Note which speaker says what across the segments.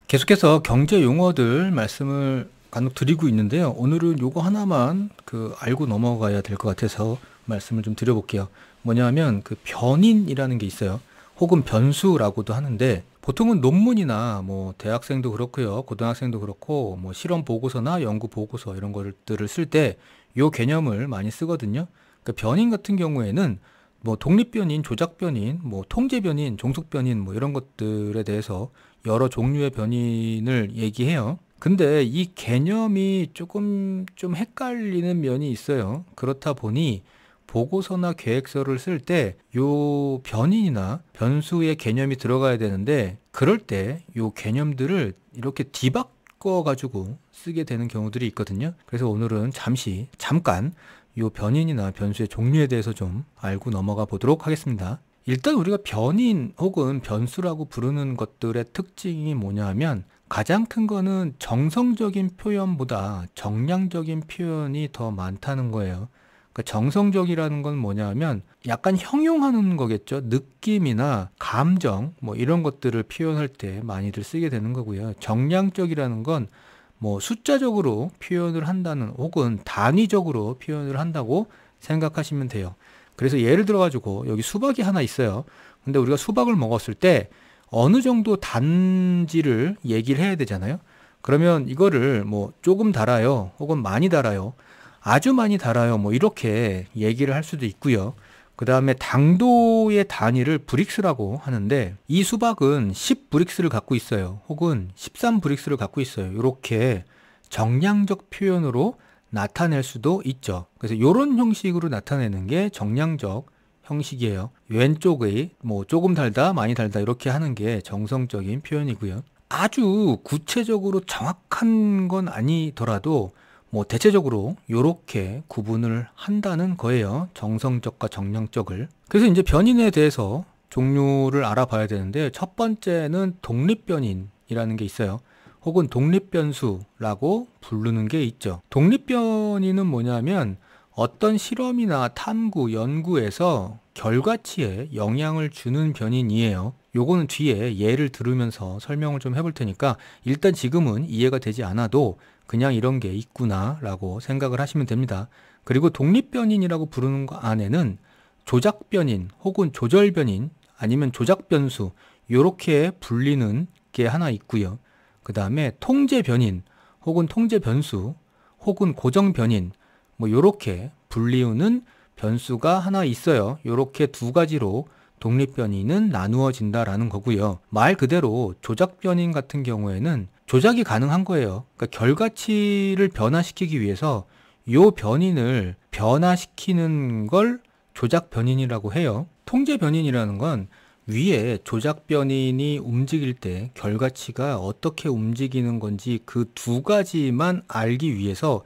Speaker 1: 계속해서 경제 용어들 말씀을 간혹 드리고 있는데요. 오늘은 요거 하나만 알고 넘어가야 될 것 같아서 말씀을 좀 드려볼게요. 뭐냐면 변인이라는 게 있어요. 혹은 변수라고도 하는데 보통은 논문이나 뭐 대학생도 그렇고요. 고등학생도 그렇고 뭐 실험 보고서나 연구 보고서 이런 것들을 쓸 때 요 개념을 많이 쓰거든요. 변인 같은 경우에는 뭐 독립변인, 조작변인, 뭐 통제변인, 종속변인 뭐 이런 것들에 대해서 여러 종류의 변인을 얘기해요. 근데 이 개념이 조금 좀 헷갈리는 면이 있어요. 그렇다 보니 보고서나 계획서를 쓸 때 요 변인이나 변수의 개념이 들어가야 되는데 그럴 때 요 개념들을 이렇게 뒤바꿔 가지고 쓰게 되는 경우들이 있거든요. 그래서 오늘은 잠깐 요 변인이나 변수의 종류에 대해서 좀 알고 넘어가 보도록 하겠습니다. 일단 우리가 변인 혹은 변수라고 부르는 것들의 특징이 뭐냐 하면 가장 큰 거는 정성적인 표현보다 정량적인 표현이 더 많다는 거예요. 그러니까 정성적이라는 건 뭐냐 하면 약간 형용하는 거겠죠. 느낌이나 감정 뭐 이런 것들을 표현할 때 많이들 쓰게 되는 거고요. 정량적이라는 건 뭐 숫자적으로 표현을 한다는 혹은 단위적으로 표현을 한다고 생각하시면 돼요. 그래서 예를 들어 가지고 여기 수박이 하나 있어요. 근데 우리가 수박을 먹었을 때 어느 정도 단지를 얘기를 해야 되잖아요. 그러면 이거를 뭐 조금 달아요. 혹은 많이 달아요. 아주 많이 달아요. 뭐 이렇게 얘기를 할 수도 있고요. 그 다음에 당도의 단위를 브릭스라고 하는데 이 수박은 10 브릭스를 갖고 있어요. 혹은 13 브릭스를 갖고 있어요. 이렇게 정량적 표현으로 나타낼 수도 있죠. 그래서 이런 형식으로 나타내는 게 정량적 형식이에요. 왼쪽의 뭐 조금 달다, 많이 달다 이렇게 하는 게 정성적인 표현이고요. 아주 구체적으로 정확한 건 아니더라도 뭐 대체적으로 이렇게 구분을 한다는 거예요. 정성적과 정량적을. 그래서 이제 변인에 대해서 종류를 알아봐야 되는데 첫 번째는 독립변인이라는 게 있어요. 혹은 독립변수라고 부르는 게 있죠. 독립변인은 뭐냐면 어떤 실험이나 탐구, 연구에서 결과치에 영향을 주는 변인이에요. 요거는 뒤에 예를 들으면서 설명을 좀 해볼 테니까 일단 지금은 이해가 되지 않아도 그냥 이런 게 있구나 라고 생각을 하시면 됩니다. 그리고 독립변인이라고 부르는 거 안에는 조작변인 혹은 조절변인 아니면 조작변수 요렇게 불리는 게 하나 있고요. 그 다음에 통제변인 혹은 통제변수 혹은 고정변인 뭐 요렇게 불리우는 변수가 하나 있어요. 요렇게 두 가지로 독립변인은 나누어진다라는 거고요. 말 그대로 조작변인 같은 경우에는 조작이 가능한 거예요. 그러니까 결과치를 변화시키기 위해서 요 변인을 변화시키는 걸 조작 변인이라고 해요. 통제 변인이라는 건 위에 조작 변인이 움직일 때 결과치가 어떻게 움직이는 건지 그 두 가지만 알기 위해서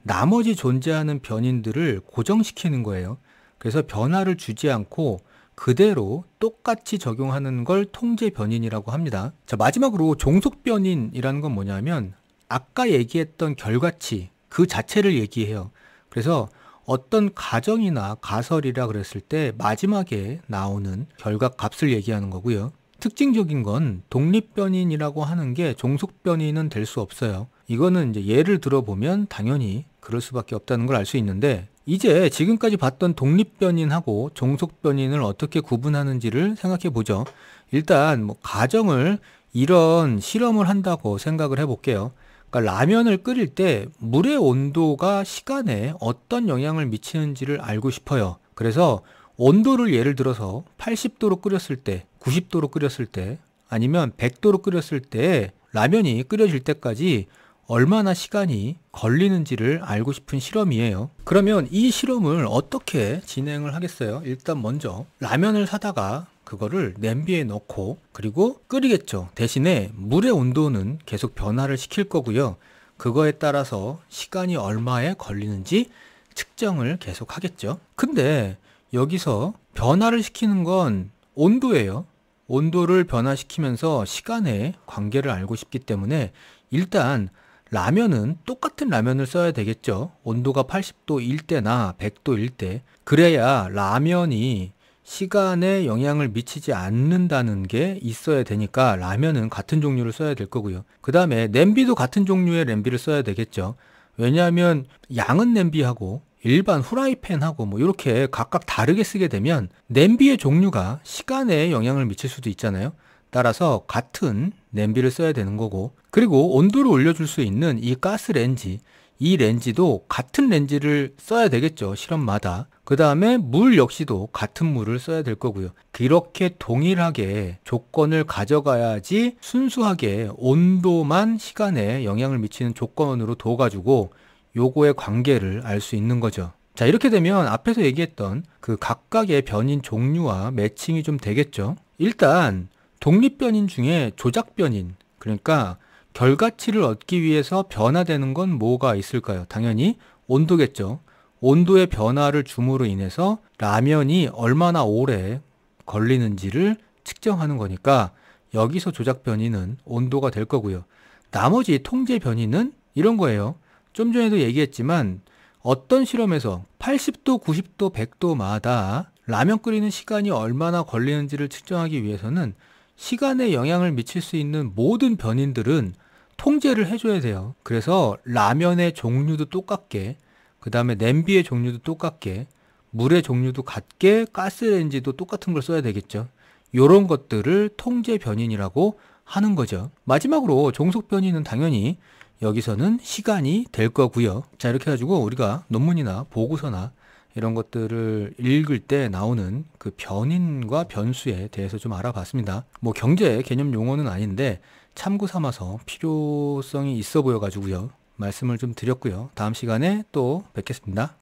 Speaker 1: 나머지 존재하는 변인들을 고정시키는 거예요. 그래서 변화를 주지 않고 그대로 똑같이 적용하는 걸 통제 변인이라고 합니다. 자, 마지막으로 종속 변인이라는 건 뭐냐면 아까 얘기했던 결과치 그 자체를 얘기해요. 그래서 어떤 가정이나 가설이라 그랬을 때 마지막에 나오는 결과 값을 얘기하는 거고요. 특징적인 건 독립변인이라고 하는 게 종속변인은 될 수 없어요. 이거는 이제 예를 들어보면 당연히 그럴 수밖에 없다는 걸 알 수 있는데 이제 지금까지 봤던 독립변인하고 종속변인을 어떻게 구분하는지를 생각해 보죠. 일단 뭐 가정을 이런 실험을 한다고 생각을 해볼게요. 그러니까 라면을 끓일 때 물의 온도가 시간에 어떤 영향을 미치는지를 알고 싶어요. 그래서 온도를 예를 들어서 80도로 끓였을 때, 90도로 끓였을 때, 아니면 100도로 끓였을 때 라면이 끓여질 때까지 얼마나 시간이 걸리는지를 알고 싶은 실험이에요. 그러면 이 실험을 어떻게 진행을 하겠어요? 일단 먼저 라면을 사다가 그거를 냄비에 넣고 그리고 끓이겠죠. 대신에 물의 온도는 계속 변화를 시킬 거고요. 그거에 따라서 시간이 얼마에 걸리는지 측정을 계속 하겠죠. 근데 여기서 변화를 시키는 건 온도예요. 온도를 변화시키면서 시간의 관계를 알고 싶기 때문에 일단 라면은 똑같은 라면을 써야 되겠죠. 온도가 80도일 때나 100도일 때. 그래야 라면이 시간에 영향을 미치지 않는다는 게 있어야 되니까 라면은 같은 종류를 써야 될 거고요. 그 다음에 냄비도 같은 종류의 냄비를 써야 되겠죠. 왜냐하면 양은 냄비하고 일반 후라이팬하고 뭐 이렇게 각각 다르게 쓰게 되면 냄비의 종류가 시간에 영향을 미칠 수도 있잖아요. 따라서 같은 냄비를 써야 되는 거고, 그리고 온도를 올려줄 수 있는 이 가스레인지, 이 렌지도 같은 렌지를 써야 되겠죠, 실험마다. 그 다음에 물 역시도 같은 물을 써야 될 거고요. 그렇게 동일하게 조건을 가져가야지 순수하게 온도만 시간에 영향을 미치는 조건으로 둬가지고 요거의 관계를 알 수 있는 거죠. 자, 이렇게 되면 앞에서 얘기했던 그 각각의 변인 종류와 매칭이 좀 되겠죠. 일단 독립변인 중에 조작변인, 그러니까 결과치를 얻기 위해서 변화되는 건 뭐가 있을까요? 당연히 온도겠죠. 온도의 변화를 줌으로 인해서 라면이 얼마나 오래 걸리는지를 측정하는 거니까 여기서 조작 변이는 온도가 될 거고요. 나머지 통제 변이는 이런 거예요. 좀 전에도 얘기했지만 어떤 실험에서 80도, 90도, 100도마다 라면 끓이는 시간이 얼마나 걸리는지를 측정하기 위해서는 시간에 영향을 미칠 수 있는 모든 변인들은 통제를 해줘야 돼요. 그래서 라면의 종류도 똑같게, 그 다음에 냄비의 종류도 똑같게, 물의 종류도 같게, 가스레인지도 똑같은 걸 써야 되겠죠. 요런 것들을 통제 변인이라고 하는 거죠. 마지막으로 종속 변인은 당연히 여기서는 시간이 될 거고요. 자, 이렇게 해가지고 우리가 논문이나 보고서나 이런 것들을 읽을 때 나오는 그 변인과 변수에 대해서 좀 알아봤습니다. 뭐 경제 개념 용어는 아닌데 참고 삼아서 필요성이 있어 보여 가지고요. 말씀을 좀 드렸고요. 다음 시간에 또 뵙겠습니다.